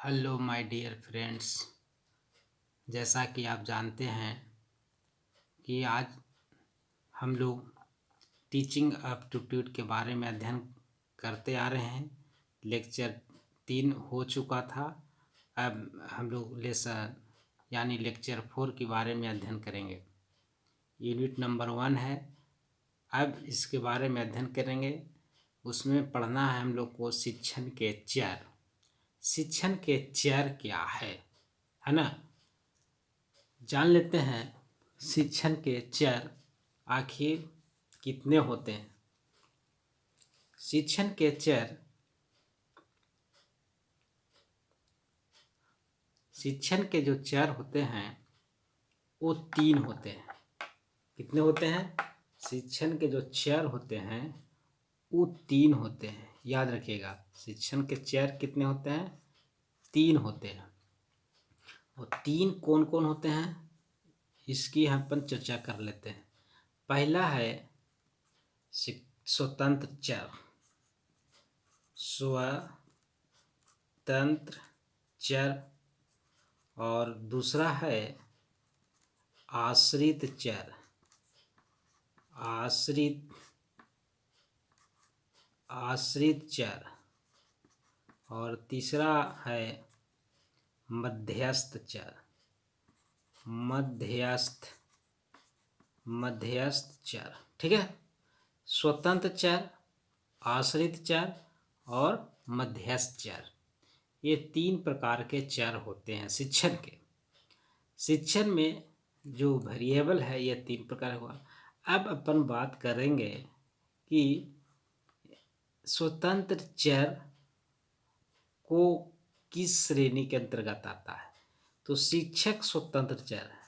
Hello my dear friends. जैसा कि आप जानते हैं कि आज हम लोग टीचिंग एप्टीट्यूड के बारे में अध्ययन करते आ रहे हैं। लेक्चर 3 हो चुका था। अब हम लोग लेसन यानी लेक्चर 4 के बारे में अध्ययन करेंगे। यूनिट नंबर 1 है। अब इसके बारे में अध्ययन करेंगे। उसमें पढ़ना है हम लोग को शिक्षण के चर। शिक्षण के चर क्या है ना। जान लेते हैं शिक्षण के चर आखिर कितने होते हैं। शिक्षण के चर शिक्षण के जो चर होते हैं वो 3 होते हैं। कितने होते हैं? शिक्षण के जो चर होते हैं वो 3 होते हैं। याद रखिएगा, शिक्षण के चर कितने होते हैं? 3 होते हैं। और 3 कौन कौन होते हैं इसकी हम अपन चर्चा कर लेते हैं। पहला है स्वतंत्र चर। स्वतंत्र चर। और दूसरा है आश्रित चर। आश्रित चर। और तीसरा है मध्यस्थ चर। मध्यस्थ चर। ठीक है। स्वतंत्र चर, आश्रित चर और मध्यस्थ चर, ये 3 प्रकार के चर होते हैं शिक्षण के। शिक्षण में जो वेरिएबल है ये 3 प्रकार हुआ। अब अपन बात करेंगे कि स्वतंत्र चर को किस श्रेणी के अंतर्गत आता है। तो शिक्षक स्वतंत्र चर है।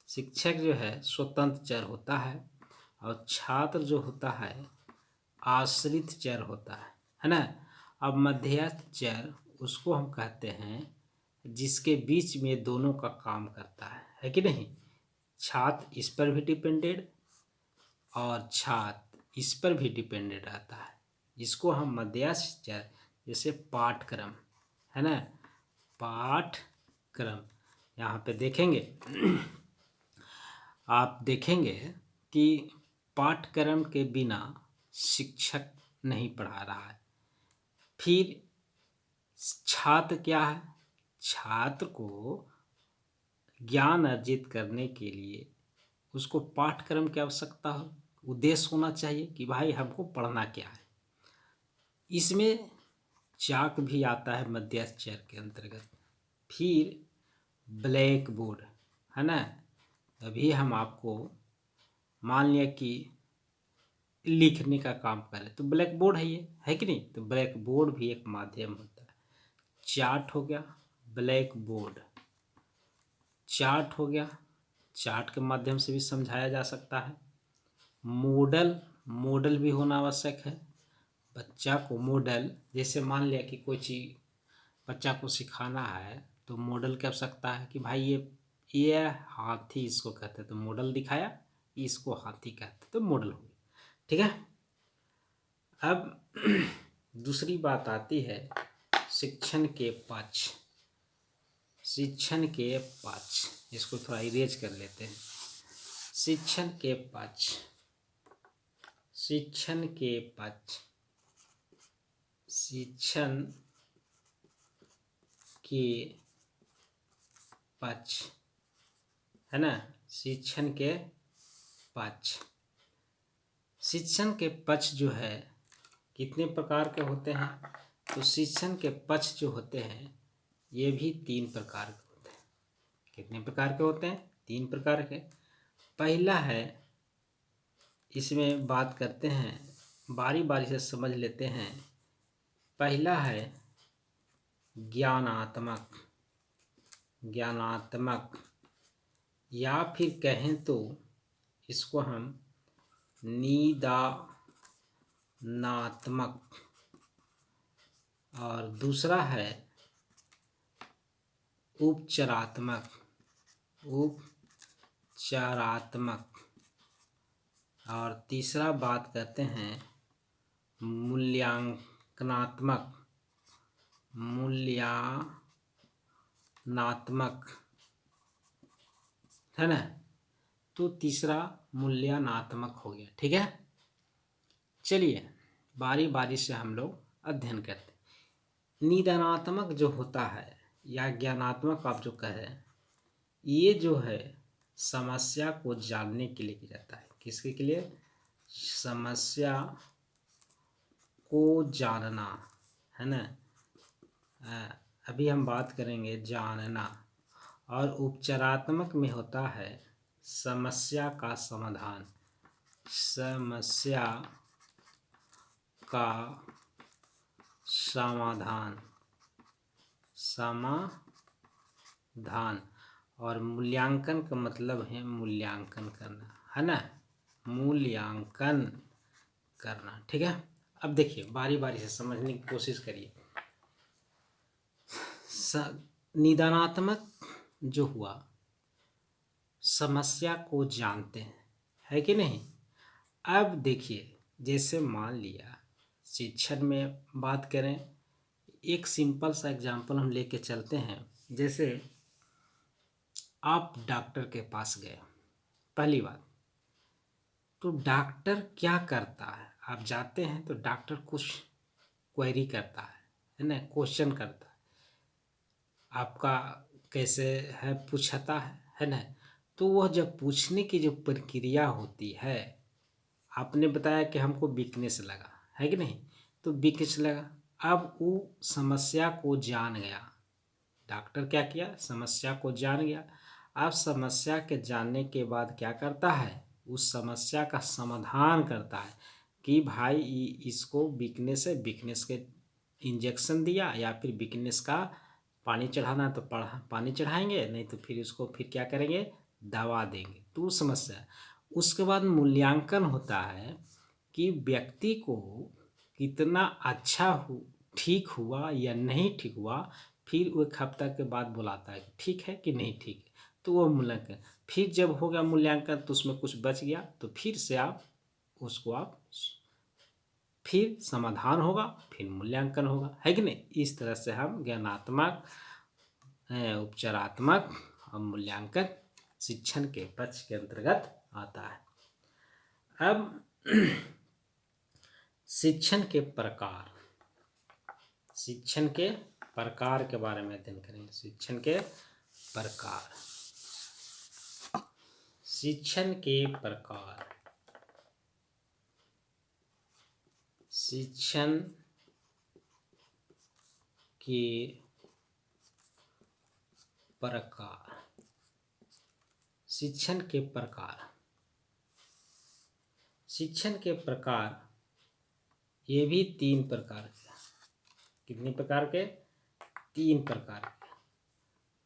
शिक्षक जो है स्वतंत्र चर होता है और छात्र जो होता है आश्रित चर होता है ना। अब मध्यस्थ चर उसको हम कहते हैं जिसके बीच में दोनों का काम करता है कि नहीं। छात्र इस पर भी डिपेंडेड और छात्र इस पर भी डिपेंडेड रहता है। इसको हम मध्यस्थ चर, जैसे पाठक्रम है ना, पाठक्रम। यहाँ पे देखेंगे आप देखेंगे कि पाठ्यक्रम के बिना शिक्षक नहीं पढ़ा रहा है। फिर छात्र क्या है? छात्र को ज्ञान अर्जित करने के लिए उसको पाठ्यक्रम की आवश्यकता हो, उद्देश्य होना चाहिए कि भाई हमको पढ़ना क्या है। इसमें चाक भी आता है मध्यस्थ चर के अंतर्गत। फिर ब्लैक बोर्ड है ना। अभी हम आपको मान लिया कि लिखने का काम करें तो ब्लैक बोर्ड है, ये है कि नहीं। तो ब्लैक बोर्ड भी एक माध्यम होता है। चार्ट हो गया, ब्लैक बोर्ड चार्ट हो गया, चार्ट के माध्यम से भी समझाया जा सकता है। मॉडल भी होना आवश्यक है। बच्चा को मॉडल, जैसे मान लिया कि कोई चीज़ बच्चा को सिखाना है तो मॉडल की आवश्यकता है कि भाई ये हाथी इसको कहते हैं तो मॉडल दिखाया, इसको हाथी कहते हैं तो मॉडल हो गया। ठीक है। अब दूसरी बात आती है शिक्षण के पक्ष। शिक्षण के पक्ष, इसको थोड़ा इरेज कर लेते हैं। शिक्षण के पक्ष, शिक्षण के पक्ष, शिक्षण के पक्ष है ना। शिक्षण के पक्ष, शिक्षण के पक्ष जो है कितने प्रकार के होते हैं। तो शिक्षण के पक्ष जो होते हैं ये भी 3 प्रकार के होते हैं। कितने प्रकार के होते हैं? 3 प्रकार के। पहला है, इसमें बात करते हैं, बारी बारी से समझ लेते हैं। पहला है ज्ञानात्मक या फिर कहें तो इसको हम निदानात्मक। और दूसरा है उपचारात्मक। और तीसरा बात करते हैं मूल्यांकनात्मक। मूल्यानात्मक है ना, तो तीसरा मूल्यानात्मक हो गया। ठीक है, चलिए बारी बारी से हम लोग अध्ययन करते हैं। निदानात्मक जो होता है या ज्ञानात्मक आप जो कहें, ये जो है समस्या को जानने के लिए किया जाता है। किसके के लिए? समस्या को जानना, है ना। अभी हम बात करेंगे जानना। और उपचारात्मक में होता है समस्या का समाधान। समस्या का समाधान, समाधान। और मूल्यांकन का मतलब है मूल्यांकन करना, है ना, मूल्यांकन करना। ठीक है, अब देखिए बारी बारी से समझने की कोशिश करिए। निदानात्मक जो हुआ, समस्या को जानते हैं, है कि नहीं। अब देखिए, जैसे मान लिया शिक्षण में बात करें, एक सिंपल सा एग्जांपल हम लेके चलते हैं। जैसे आप डॉक्टर के पास गए, पहली बात तो डॉक्टर क्या करता है, आप जाते हैं तो डॉक्टर कुछ क्वेरी करता है ना, क्वेश्चन करता है, आपका कैसे है पूछता है ना। तो वह जब पूछने की जो प्रक्रिया होती है, आपने बताया कि हमको वीकनेस लगा, है कि नहीं, तो वीकनेस लगा। अब वो समस्या को जान गया, डॉक्टर क्या किया, समस्या को जान गया। अब समस्या के जानने के बाद क्या करता है, उस समस्या का समाधान करता है कि भाई इसको वीकनेस है, वीकनेस के इंजेक्शन दिया, या फिर वीकनेस का पानी चढ़ाना तो पानी चढ़ाएंगे, नहीं तो फिर उसको फिर क्या करेंगे, दवा देंगे। तो समस्या, उसके बाद मूल्यांकन होता है कि व्यक्ति को कितना अच्छा ठीक हुआ या नहीं ठीक हुआ। फिर वो एक हफ्ता के बाद बुलाता है ठीक है कि नहीं ठीक है, तो वो मूल्यांकन। फिर जब हो गया मूल्यांकन तो उसमें कुछ बच गया तो फिर से आप उसको फिर समाधान होगा, फिर मूल्यांकन होगा, है कि नहीं। इस तरह से हम ज्ञानात्मक, उपचारात्मक और मूल्यांकन शिक्षण के पक्ष के अंतर्गत आता है। अब शिक्षण के प्रकार, शिक्षण के प्रकार के बारे में अध्ययन करेंगे। शिक्षण के प्रकार, शिक्षण के प्रकार, शिक्षण के प्रकार, शिक्षण के प्रकार, शिक्षण के प्रकार ये भी 3 प्रकार के। कितने प्रकार के? 3 प्रकार के।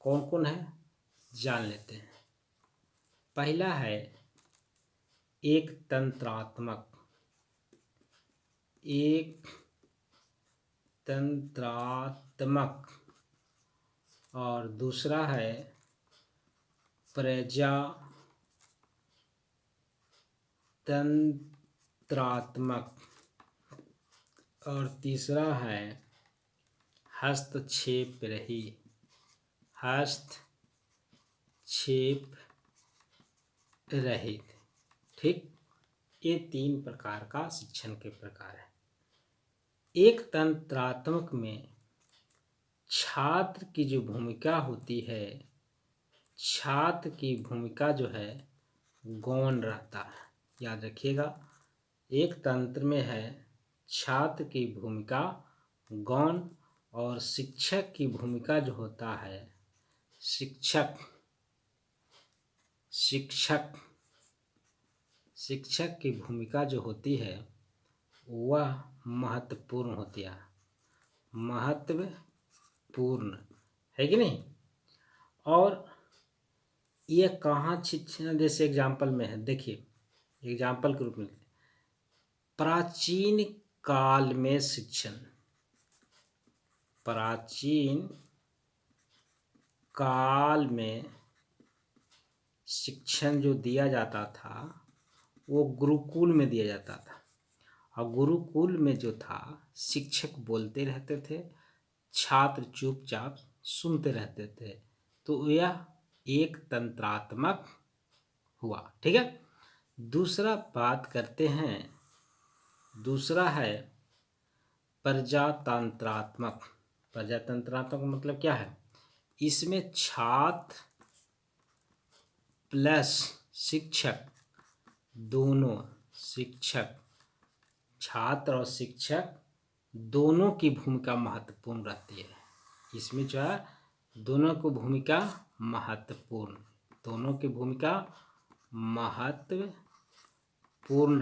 कौन कौन है जान लेते हैं। पहला है एक तंत्रात्मक, एक तंत्रात्मक, और दूसरा है प्रजातंत्रात्मक, और तीसरा है हस्तक्षेप रहित, हस्तक्षेप रहित। ठीक, ये 3 प्रकार का शिक्षण के प्रकार है। एक तंत्रात्मक में छात्र की जो भूमिका होती है, छात्र की भूमिका जो है गौण रहता है। याद रखिएगा, एक तंत्र में है छात्र की भूमिका गौण, और शिक्षक की भूमिका जो होता है, शिक्षक की भूमिका जो होती है वह महत्वपूर्ण होती है, महत्वपूर्ण, है कि नहीं। और ये कहाँ शिक्षण, जैसे एग्जाम्पल में है, देखिए एग्जाम्पल के रूप में, प्राचीन काल में शिक्षण, प्राचीन काल में शिक्षण जो दिया जाता था वो गुरुकुल में दिया जाता था। और गुरुकुल में जो था शिक्षक बोलते रहते थे, छात्र चुपचाप सुनते रहते थे। तो यह एक तंत्रात्मक हुआ। ठीक है, दूसरा बात करते हैं, दूसरा है प्रजातंत्रात्मक। प्रजातंत्रात्मक मतलब क्या है? इसमें छात्र प्लस शिक्षक दोनों, शिक्षक, छात्र और शिक्षक दोनों की भूमिका महत्वपूर्ण रहती है। इसमें जो है दोनों की भूमिका महत्वपूर्ण, दोनों की भूमिका महत्वपूर्ण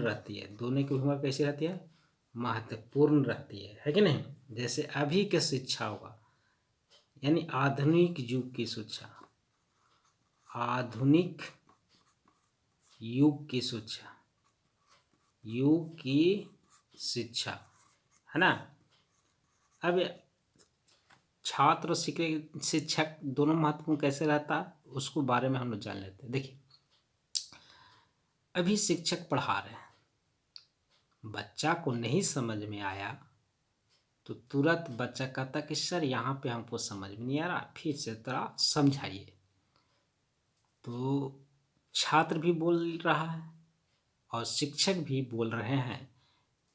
रहती है। दोनों की भूमिका कैसी रहती है? महत्वपूर्ण रहती है कि नहीं? जैसे अभी की शिक्षा होगा, यानी आधुनिक युग की शिक्षा, आधुनिक युग की शिक्षा, युग की शिक्षा, है ना। अब छात्र और शिक्षक दोनों महत्वपूर्ण कैसे रहता है, उसको बारे में हम लोग जान लेते हैं। देखिए, अभी शिक्षक पढ़ा रहे हैं, बच्चा को नहीं समझ में आया तो तुरंत बच्चा कहता कि सर यहाँ पे हमको समझ में नहीं आ रहा, फिर से तरह समझाइए। तो छात्र भी बोल रहा है और शिक्षक भी बोल रहे हैं,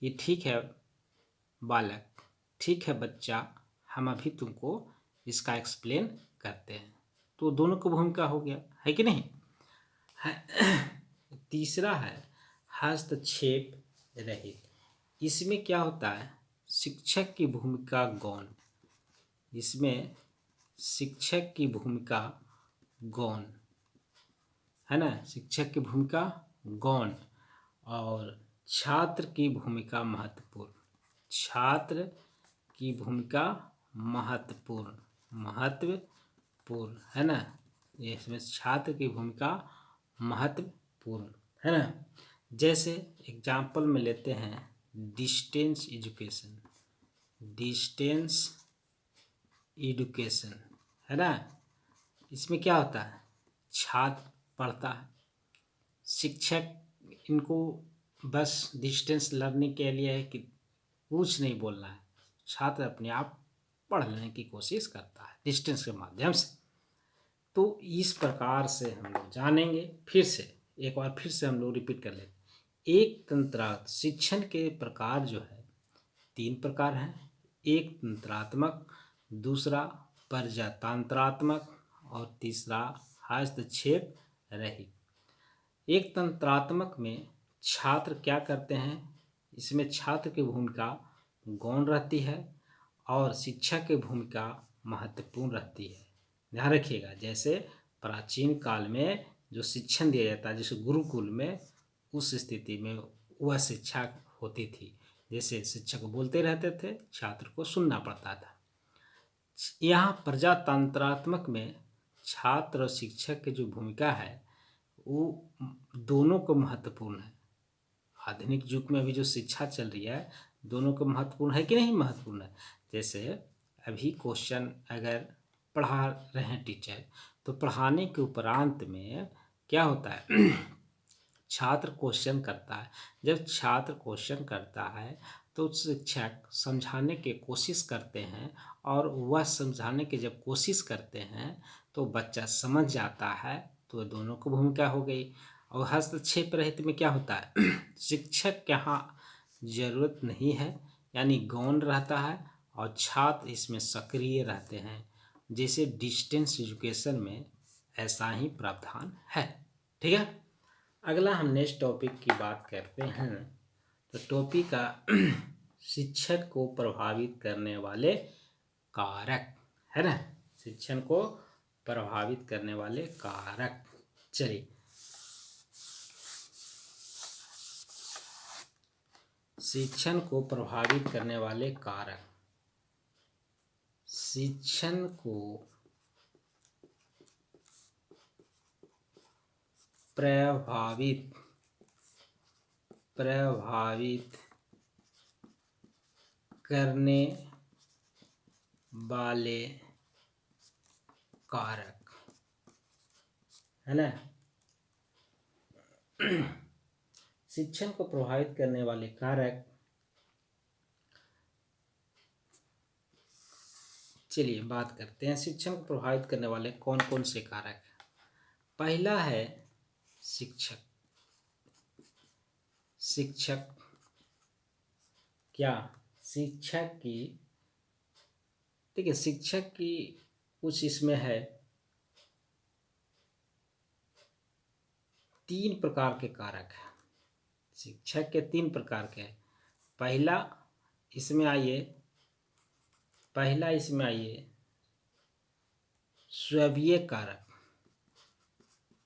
ये ठीक है बालक, ठीक है बच्चा, हम अभी तुमको इसका एक्सप्लेन करते हैं। तो दोनों की भूमिका हो गया, है कि नहीं? तीसरा है हस्तक्षेप रहित। इसमें क्या होता है? शिक्षक की भूमिका गौण, इसमें शिक्षक की भूमिका गौण, है ना, शिक्षक की भूमिका गौण और छात्र की भूमिका महत्वपूर्ण, छात्र की भूमिका महत्वपूर्ण, महत्वपूर्ण, है ना। ये इसमें छात्र की भूमिका महत्वपूर्ण, है ना। जैसे एग्जाम्पल में लेते हैं डिस्टेंस एजुकेशन, डिस्टेंस एजुकेशन, है ना। इसमें क्या होता है? छात्र पढ़ता है, शिक्षक इनको बस डिस्टेंस लर्निंग के लिए है कि कुछ नहीं बोलना है, छात्र अपने आप पढ़ने की कोशिश करता है डिस्टेंस के माध्यम से। तो इस प्रकार से हम लोग जानेंगे। फिर से एक बार फिर से हम लोग रिपीट कर लेते। एक तंत्रात्मक शिक्षण के प्रकार जो है 3 प्रकार हैं। एक तंत्रात्मक, दूसरा प्रजातंत्रात्मक और तीसरा हस्तक्षेप रहित। एक तंत्रात्मक में छात्र क्या करते हैं? इसमें छात्र की भूमिका गौण रहती है और शिक्षक की भूमिका महत्वपूर्ण रहती है। ध्यान रखिएगा, जैसे प्राचीन काल में जो शिक्षण दिया जाता है, जैसे गुरुकुल में, उस स्थिति में वह शिक्षा होती थी। जैसे शिक्षक बोलते रहते थे, छात्र को सुनना पड़ता था। यहाँ प्रजातंत्रात्मक में छात्र और शिक्षक की जो भूमिका है वो दोनों को महत्वपूर्ण है। आधुनिक युग में अभी जो शिक्षा चल रही है, दोनों को महत्वपूर्ण है कि नहीं महत्वपूर्ण है। जैसे अभी क्वेश्चन अगर पढ़ा रहे हैं टीचर, तो पढ़ाने के उपरांत में क्या होता है? छात्र क्वेश्चन करता है। जब छात्र क्वेश्चन करता है तो शिक्षक समझाने की कोशिश करते हैं, और वह समझाने की जब कोशिश करते हैं तो बच्चा समझ जाता है, तो दोनों की भूमिका हो गई। और हस्तक्षेप रहित में क्या होता है? शिक्षक के यहाँ जरूरत नहीं है, यानी गौण रहता है, और छात्र इसमें सक्रिय रहते हैं। जैसे डिस्टेंस एजुकेशन में ऐसा ही प्रावधान है। ठीक है, अगला हम नेक्स्ट टॉपिक की बात करते हैं। तो टॉपिक का शिक्षण को प्रभावित करने वाले कारक, है ना, शिक्षण को प्रभावित करने वाले कारक। चलिए, शिक्षण को प्रभावित करने वाले कारक। शिक्षण को प्रभावित करने वाले कारक, है ना। शिक्षण को प्रभावित करने वाले कारक चलिए बात करते हैं शिक्षण को प्रभावित करने वाले कौन कौन से कारक हैं। पहला है शिक्षक। शिक्षक क्या? शिक्षक की, देखिए शिक्षक की कुछ इसमें है, 3 प्रकार के कारक हैं। शिक्षक के 3 प्रकार के हैं। पहला इसमें आइए स्वयं कारक।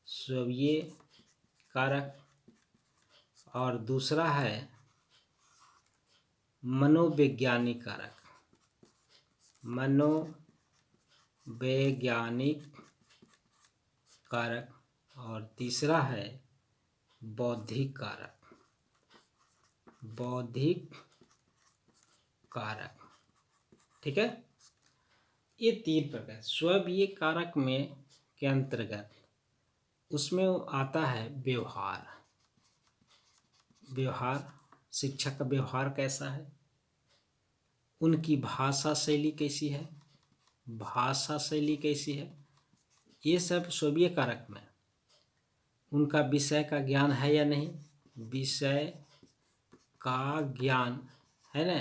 स्वयं कारक। और दूसरा है मनोवैज्ञानिक कारक। मनोवैज्ञानिक कारक। और तीसरा है बौद्धिक कारक। बौद्धिक कारक। ठीक है, ये 3 प्रकार। स्वयं कारक में के अंतर्गत उसमें आता है व्यवहार। व्यवहार, शिक्षक का व्यवहार कैसा है, उनकी भाषा शैली कैसी है, भाषा शैली कैसी है, ये सब स्वयं कारक में। उनका विषय का ज्ञान है या नहीं, विषय का ज्ञान है ना,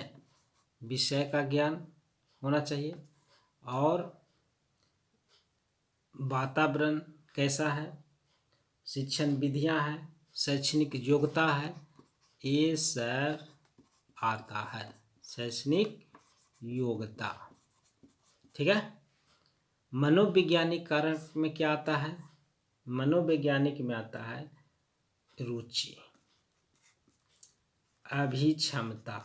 विषय का ज्ञान होना चाहिए। और वातावरण कैसा है, शिक्षण विधियां हैं, शैक्षणिक योग्यता है, ये सब आता है। शैक्षणिक योग्यता। ठीक है। मनोवैज्ञानिक कारक में क्या आता है? मनोवैज्ञानिक में आता है रुचि, अभिक्षमता,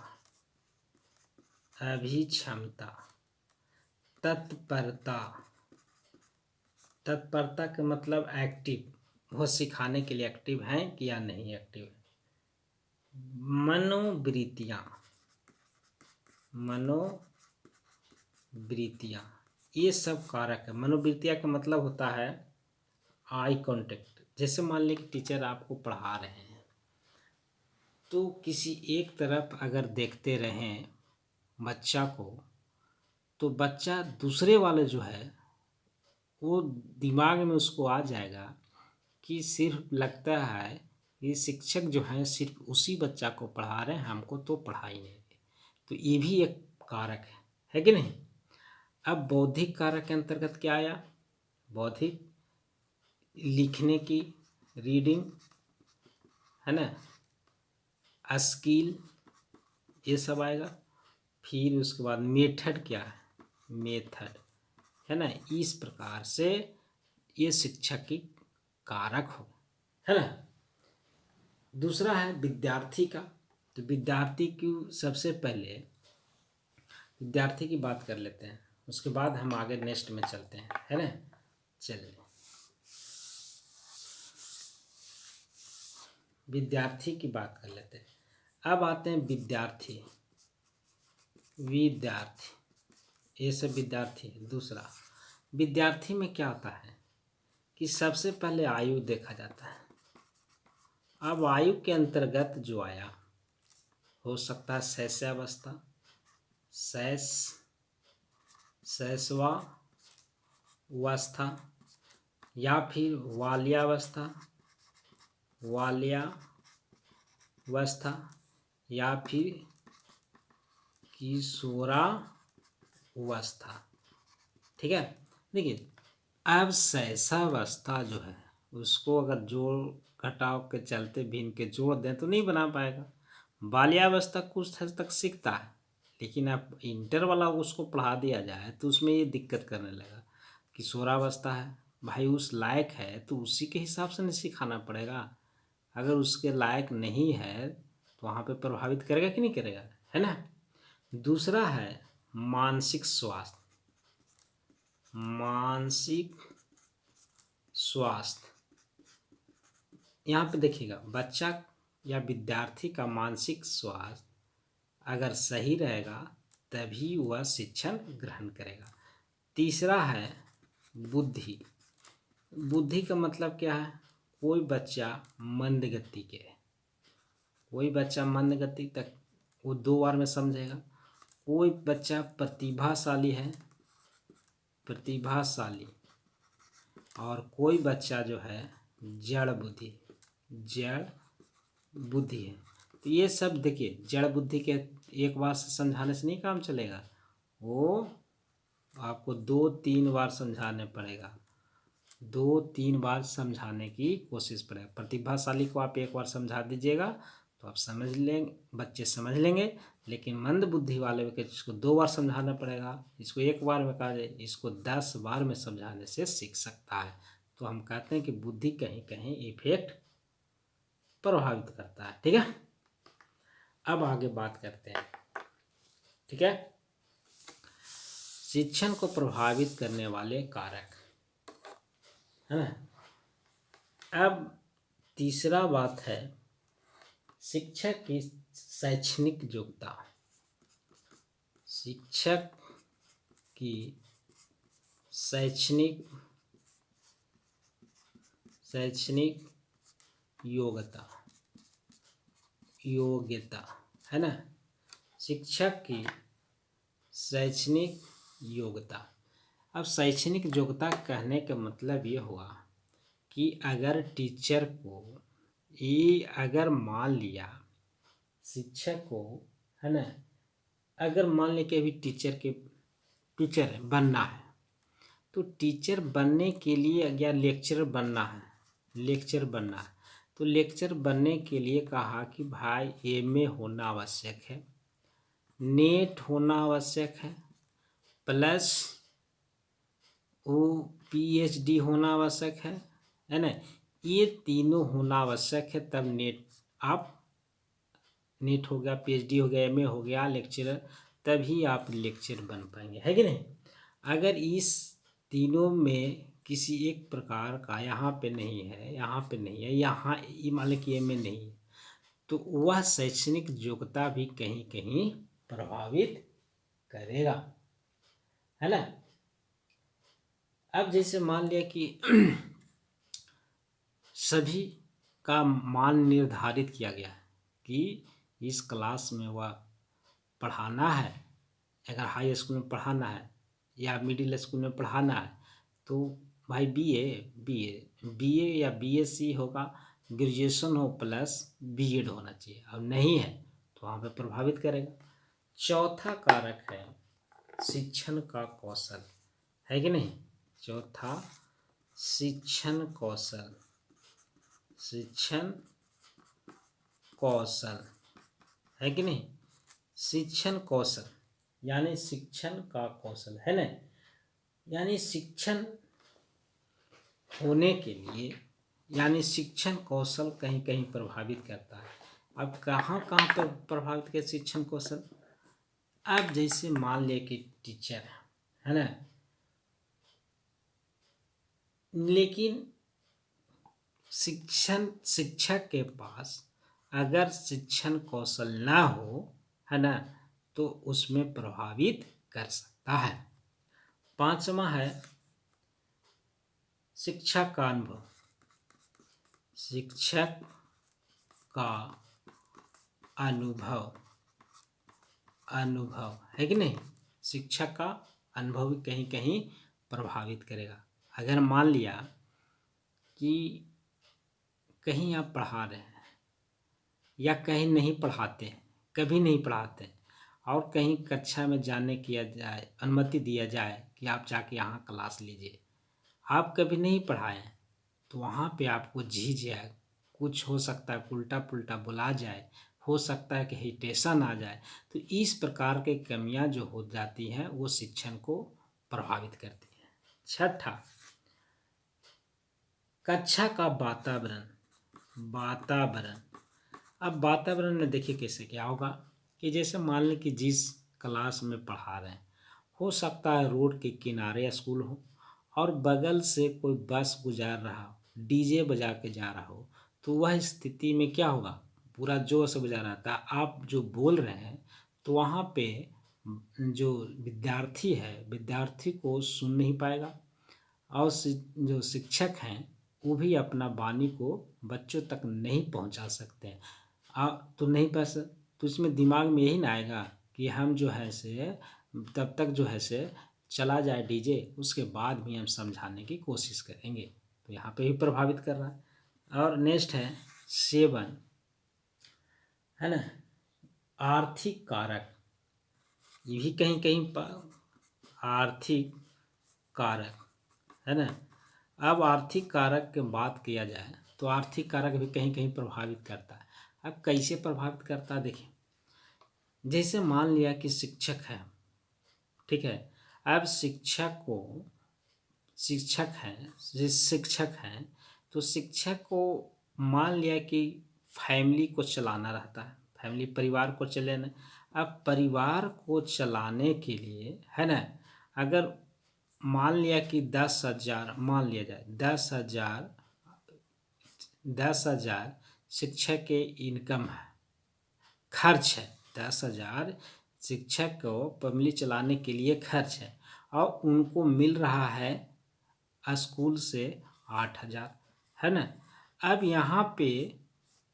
तत्परता। तत्परता का मतलब एक्टिव, वो सिखाने के लिए एक्टिव हैं कि या नहीं एक्टिव है। मनोवृत्तियाँ, ये सब कारक है। मनोवृत्तियाँ का मतलब होता है आई कांटेक्ट। जैसे मान लीजिए कि टीचर आपको पढ़ा रहे हैं, तो किसी एक तरफ अगर देखते रहें बच्चा को, तो बच्चा दूसरे वाले जो है वो दिमाग में उसको आ जाएगा कि सिर्फ लगता है ये शिक्षक जो है सिर्फ उसी बच्चा को पढ़ा रहे हैं, हमको तो पढ़ा ही नहीं रहे। तो ये भी एक कारक है कि नहीं। अब बौद्धिक कारक के अंतर्गत क्या आया? बौद्धिक, लिखने की, रीडिंग है ना, स्किल, ये सब आएगा। फिर उसके बाद मेथड क्या है, मेथड है ना। इस प्रकार से ये शिक्षक की कारक हो, है ना। दूसरा है विद्यार्थी का। तो विद्यार्थी की सबसे पहले विद्यार्थी की बात कर लेते हैं, उसके बाद हम आगे नेक्स्ट में चलते हैं, है ना। चलिए विद्यार्थी की बात कर लेते हैं। अब आते हैं विद्यार्थी। ये सब विद्यार्थी। दूसरा विद्यार्थी में क्या होता है कि सबसे पहले आयु देखा जाता है। अब आयु के अंतर्गत जो आया हो सकता है शैशवावस्था, शैशवावस्था, या फिर बाल्यावस्था, या फिर किशोरावस्था। ठीक है। देखिए अब शैशवावस्था जो है उसको अगर जोड़ घटाव के चलते भी इनके जोड़ दें तो नहीं बना पाएगा। बाल्यावस्था कुछ हद तक सीखता है, लेकिन अब इंटर वाला उसको पढ़ा दिया जाए तो उसमें ये दिक्कत करने लगा। किशोरावस्था है, भाई उस लायक है तो उसी के हिसाब से नहीं सिखाना पड़ेगा। अगर उसके लायक नहीं है तो वहाँ पे प्रभावित करेगा कि नहीं करेगा, है ना। दूसरा है मानसिक स्वास्थ्य। यहाँ पे देखिएगा बच्चा या विद्यार्थी का मानसिक स्वास्थ्य अगर सही रहेगा तभी वह शिक्षण ग्रहण करेगा। तीसरा है बुद्धि। बुद्धि का मतलब क्या है? कोई बच्चा मंद गति तक वो 2 बार में समझेगा। कोई बच्चा प्रतिभाशाली है प्रतिभाशाली और कोई बच्चा जो है जड़ बुद्धि है। तो ये सब देखिए, जड़ बुद्धि के एक बार से समझाने से नहीं काम चलेगा, वो आपको 2-3 बार समझाने पड़ेगा, 2-3 बार समझाने की कोशिश पड़ेगा। प्रतिभाशाली को आप एक बार समझा दीजिएगा तो आप समझ लेंगे, बच्चे समझ लेंगे। लेकिन मंद बुद्धि वाले के इसको 2 बार समझाना पड़ेगा, इसको 1 बार में कहा जाए, इसको 10 बार में समझाने से सीख सकता है। तो हम कहते हैं कि बुद्धि कहीं कहीं इफेक्ट प्रभावित करता है। ठीक है, अब आगे बात करते हैं। ठीक है, शिक्षण को प्रभावित करने वाले कारक, है ना। अब तीसरा बात है शिक्षक की शैक्षणिक योग्यता। शिक्षक की शैक्षणिक योग्यता, है ना। शिक्षक की शैक्षणिक योग्यता। अब शैक्षणिक योग्यता कहने का मतलब ये हुआ कि अगर टीचर को अगर मान लिया शिक्षक को, है ना, अगर मान लें कि अभी टीचर बनना है, तो टीचर बनने के लिए या लेक्चरर बनना है, तो लेक्चर बनने के लिए कहा कि भाई एमए होना आवश्यक है, नेट होना आवश्यक है, प्लस वो पीएचडी होना आवश्यक है ना। ये तीनों होना आवश्यक है, तब नेट हो गया, पीएचडी हो गया, एमए हो गया, लेक्चरर, तभी आप लेक्चर बन पाएंगे, है कि नहीं। अगर इस तीनों में किसी एक प्रकार का यहाँ पे नहीं है, यहाँ मान लें कि एमए नहीं है, तो वह शैक्षणिक योग्यता भी कहीं कहीं प्रभावित करेगा, है ना। अब जैसे मान लिया कि सभी का मान निर्धारित किया गया है कि इस क्लास में वह पढ़ाना है, अगर हाई स्कूल में पढ़ाना है या मिडिल स्कूल में पढ़ाना है, तो भाई बीए या बीएससी होगा, ग्रेजुएशन हो प्लस बीएड होना चाहिए। अब नहीं है तो वहाँ पे प्रभावित करेगा। चौथा कारक है शिक्षण का कौशल, है कि नहीं। चौथा शिक्षण कौशल, है कि नहीं। शिक्षण कौशल यानी शिक्षण का कौशल, है ना। यानी शिक्षण होने के लिए, यानी शिक्षण कौशल कहीं कहीं प्रभावित करता है। अब कहाँ कहाँ पर प्रभावित कर शिक्षण कौशल। अब जैसे मान ले कि टीचर है ना, लेकिन शिक्षक के पास अगर शिक्षण कौशल ना हो, है ना, तो उसमें प्रभावित कर सकता है। पांचवा है शिक्षक का अनुभव। शिक्षक का अनुभव है कि नहीं। शिक्षक का अनुभव भी कहीं कहीं प्रभावित करेगा। अगर मान लिया कि कहीं आप पढ़ा रहे हैं या कहीं नहीं पढ़ाते हैं, कभी नहीं पढ़ाते हैं, और कहीं कक्षा में जाने किया जाए, अनुमति दिया जाए कि आप जाके यहाँ क्लास लीजिए, आप कभी नहीं पढ़ाए हैं, तो वहाँ पे आपको झिझक, कुछ हो सकता है उल्टा पुल्टा बुला जाए, हो सकता है कि हिटेशन आ जाए। तो इस प्रकार के कमियां जो हो जाती हैं वो शिक्षण को प्रभावित करती हैं। छठा कक्षा का वातावरण। अब वातावरण में देखिए कैसे क्या होगा कि जैसे मान लें कि जिस क्लास में पढ़ा रहे हैं, हो सकता है रोड के किनारे स्कूल हो और बगल से कोई बस गुजार रहा हो, डीजे बजा के जा रहा हो, तो वह स्थिति में क्या होगा, पूरा जोर से बजा रहा था, आप जो बोल रहे हैं तो वहाँ पे जो विद्यार्थी को सुन नहीं पाएगा, और जो शिक्षक हैं वो भी अपना वाणी को बच्चों तक नहीं पहुंचा सकते हैं। तो नहीं पास, तो इसमें दिमाग में यही ना आएगा कि हम जो है से तब तक जो है से चला जाए डीजे, उसके बाद भी हम समझाने की कोशिश करेंगे। तो यहाँ पे भी प्रभावित कर रहा है। और नेक्स्ट है सेवन, है ना, आर्थिक कारक। ये भी कहीं कहीं आर्थिक कारक, है ना। अब आर्थिक कारक की बात किया जाए तो आर्थिक कारक भी कहीं कहीं प्रभावित करता है। अब कैसे प्रभावित करता है देखिए, जैसे मान लिया कि शिक्षक है, ठीक है। अब शिक्षक हैं तो शिक्षक को मान लिया कि फैमिली को चलाना रहता है, फैमिली परिवार को चलाना। अब परिवार को चलाने के लिए, है ना, अगर मान लिया कि 10,000 मान लिया जाए, 10,000 शिक्षक के इनकम है, खर्च है, 10,000 शिक्षक को फैमिली चलाने के लिए खर्च है, और उनको मिल रहा है स्कूल से 8,000, है ना। अब यहाँ पे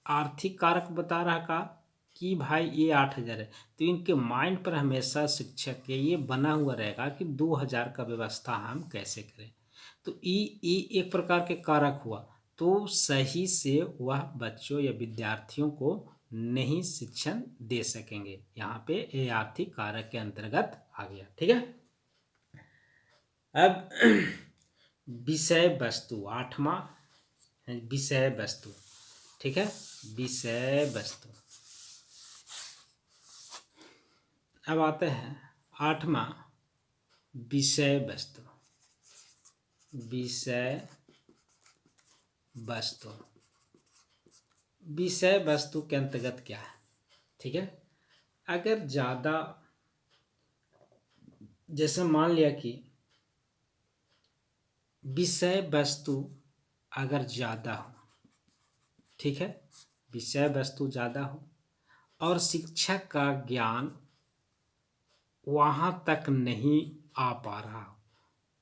आर्थिक कारक बता रहा का कि भाई ये 8,000 है, तो इनके माइंड पर हमेशा शिक्षक के ये बना हुआ रहेगा कि 2,000 का व्यवस्था हम कैसे करें। तो ये एक प्रकार के कारक हुआ, तो सही से वह बच्चों या विद्यार्थियों को नहीं शिक्षण दे सकेंगे। यहाँ पे ये आर्थिक कारक के अंतर्गत आ गया, ठीक है। अब विषय वस्तु, 8वां विषय वस्तु, ठीक है, विषय वस्तु। अब आते हैं 8वां विषय वस्तु। विषय वस्तु, विषय वस्तु के अंतर्गत क्या है, ठीक है। अगर ज़्यादा, जैसे मान लिया कि विषय वस्तु अगर ज़्यादा हो, ठीक है, विषय वस्तु ज़्यादा हो और शिक्षक का ज्ञान वहाँ तक नहीं आ पा रहा हो,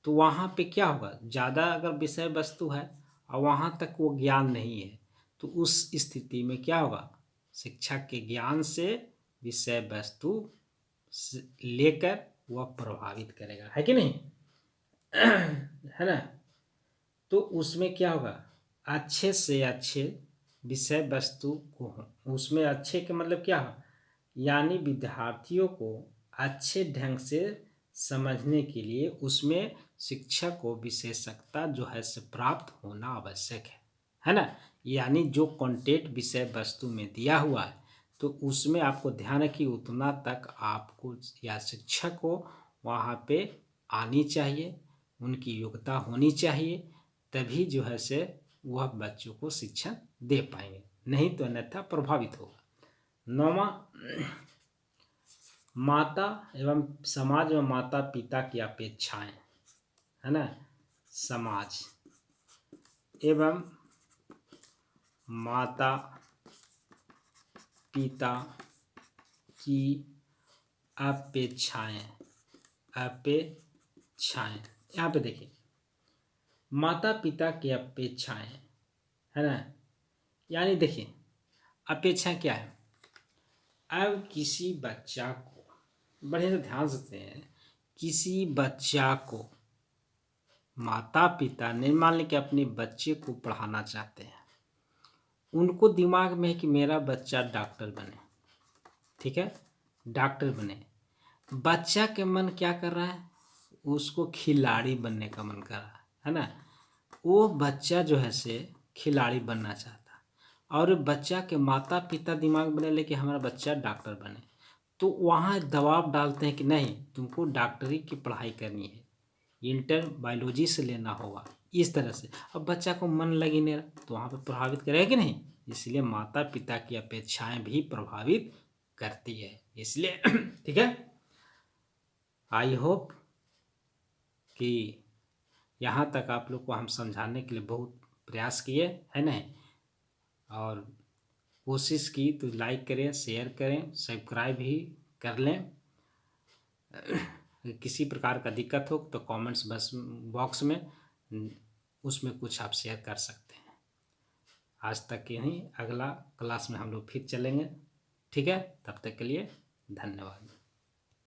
तो वहाँ पे क्या होगा, ज़्यादा अगर विषय वस्तु है और वहाँ तक वो ज्ञान नहीं है, तो उस स्थिति में क्या होगा, शिक्षक के ज्ञान से विषय वस्तु लेकर वह प्रभावित करेगा, है कि नहीं, है ना। तो उसमें क्या होगा, अच्छे से अच्छे विषय वस्तु को, उसमें अच्छे के मतलब क्या हो, यानी विद्यार्थियों को अच्छे ढंग से समझने के लिए उसमें शिक्षक को विशेषज्ञता जो है से प्राप्त होना आवश्यक है ना। यानी जो कंटेंट विषय वस्तु में दिया हुआ है, तो उसमें आपको ध्यान रखिए उतना तक आपको या शिक्षक को वहाँ पे आनी चाहिए, उनकी योग्यता होनी चाहिए, तभी जो है से वह बच्चों को शिक्षण दे पाएंगे, नहीं तो अन्यथा प्रभावित होगा। 9वां माता एवं समाज में माता पिता की अपेक्षाएं, है ना, समाज एवं माता पिता की अपेक्षाएं, यहाँ पे देखिए माता पिता की अपेक्षाएं, है ना, यानी देखिए अपेक्षा क्या है। अब किसी बच्चा को बढ़िया से ध्यान से हैं, किसी बच्चा को माता पिता ने मान लें कि अपने बच्चे को पढ़ाना चाहते हैं, उनको दिमाग में है कि मेरा बच्चा डॉक्टर बने, ठीक है, डॉक्टर बने। बच्चा के मन क्या कर रहा है, उसको खिलाड़ी बनने का मन कर रहा है ना। वो बच्चा जो है से खिलाड़ी बनना चाहता है और बच्चा के माता पिता दिमाग बने ले कि हमारा बच्चा डॉक्टर बने, तो वहाँ दबाव डालते हैं कि नहीं तुमको डॉक्टरी की पढ़ाई करनी है, इंटर बायोलॉजी से लेना होगा, इस तरह से। अब बच्चा को मन लग ही नहीं रहा, तो वहाँ पर प्रभावित करेगा कि नहीं। इसलिए माता पिता की अपेक्षाएं भी प्रभावित करती है, इसलिए ठीक है। आई होप कि यहाँ तक आप लोग को हम समझाने के लिए बहुत प्रयास किए, है नहीं, और कोशिश की तो लाइक करें, शेयर करें, सब्सक्राइब भी कर लें। किसी प्रकार का दिक्कत हो तो कमेंट्स बॉक्स में उसमें कुछ आप शेयर कर सकते हैं। आज तक यहीं, अगला क्लास में हम लोग फिर चलेंगे, ठीक है, तब तक के लिए धन्यवाद।